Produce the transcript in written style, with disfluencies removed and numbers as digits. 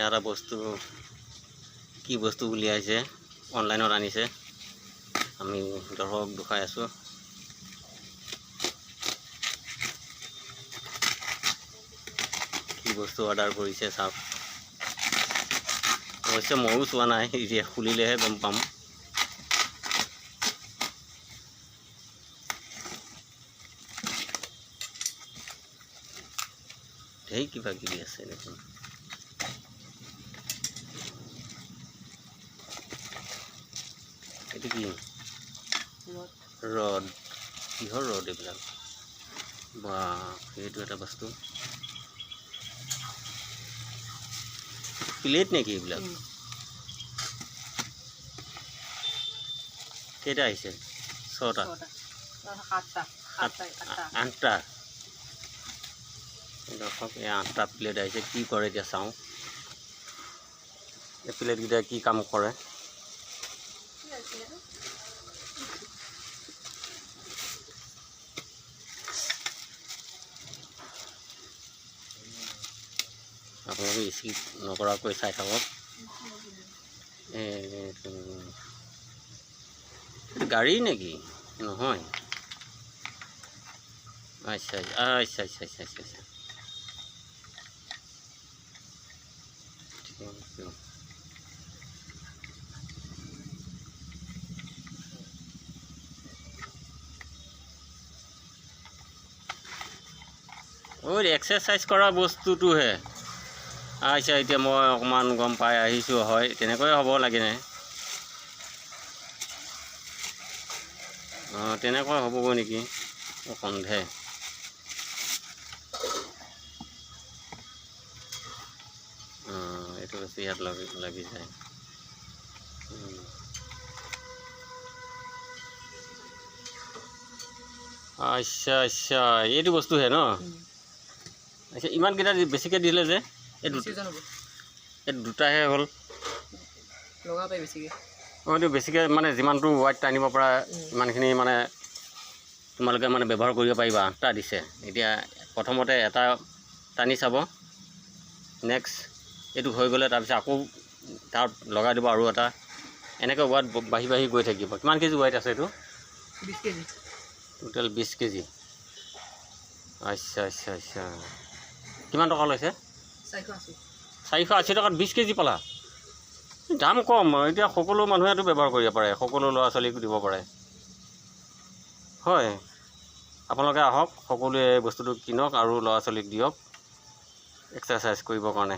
এটা বস্তু কি বস্তু উলিয়াইছে অনলাইনত আনিছে আমি দৰ্শক দেখাই আছোঁ কি বস্তু অৰ্ডাৰ কৰিছে চাওক অৱশ্যে ময়ো চোৱা নাই এতিয়া খুলিলেহে গম পাম ঢেৰ কিবা কিবি আছে দেখোন এইটো কি ৰড কিহৰ ৰড এইবিলাক বা সেইটো এটা বস্তু প্লেট নেকি এইবিলাক কেইটা আহিছে ছটা আঠটা দৰ্শক এই 8টা প্লেট আহিছে কি কৰে এতিয়া চাওঁ এই প্লেটকেইটা কি কাম কৰে আপোনালোকে স্কিপ নকৰাকৈ চাই থাকক গাড়ী নেকি নহয় আচ্ছা আচ্ছা আচ্ছা আচ্ছা আচ্ছা আচ্ছা ওই এক্সাৰচাইজ কৰা বস্তুটোহে আচ্ছা এতিয়া মই অকণমান গম পাই আহিছোঁ হয় তেনেকৈয়ে হ'ব লাগে নে অঁ তেনেকৈ হ'বগৈ নেকি সন্দেহ এইটো বেছি ইয়াত লাগি যায় আচ্ছা আচ্ছা এইটো বস্তুহে ন আচ্ছা ইমানকেইটা বেছিকৈ দিলে যে এই দুটাহে হ'ল অঁ এইটো বেছিকৈ মানে যিমানটো ৱাইট টানিব পৰা ইমানখিনি মানে তোমালোকে মানে ব্যৱহাৰ কৰিব পাৰিবা 8টা দিছে এতিয়া প্ৰথমতে এটা টানি চাব নেক্সট এইটো হৈ গ'লে তাৰপিছত আকৌ তাত লগাই দিব আৰু এটা এনেকৈ ৱাইট বাঢ়ি বাঢ়ি গৈ থাকিব কিমান কেজি ৱাইট আছে এইটো 20 কেজি টোটেল 20 কেজি আচ্ছা আচ্ছা আচ্ছা কিমান টকা লৈছে 480 টকাত 20 কেজি পালা দাম কম এতিয়া সকলো মানুহেতো ব্যৱহাৰ কৰিব পাৰে সকলো ল'ৰা ছোৱালীক দিব পাৰে হয় আপোনালোকে আহক সকলোৱে বস্তুটো কিনক আৰু ল'ৰা ছোৱালীক দিয়ক এক্সাৰচাইজ কৰিবৰ কাৰণে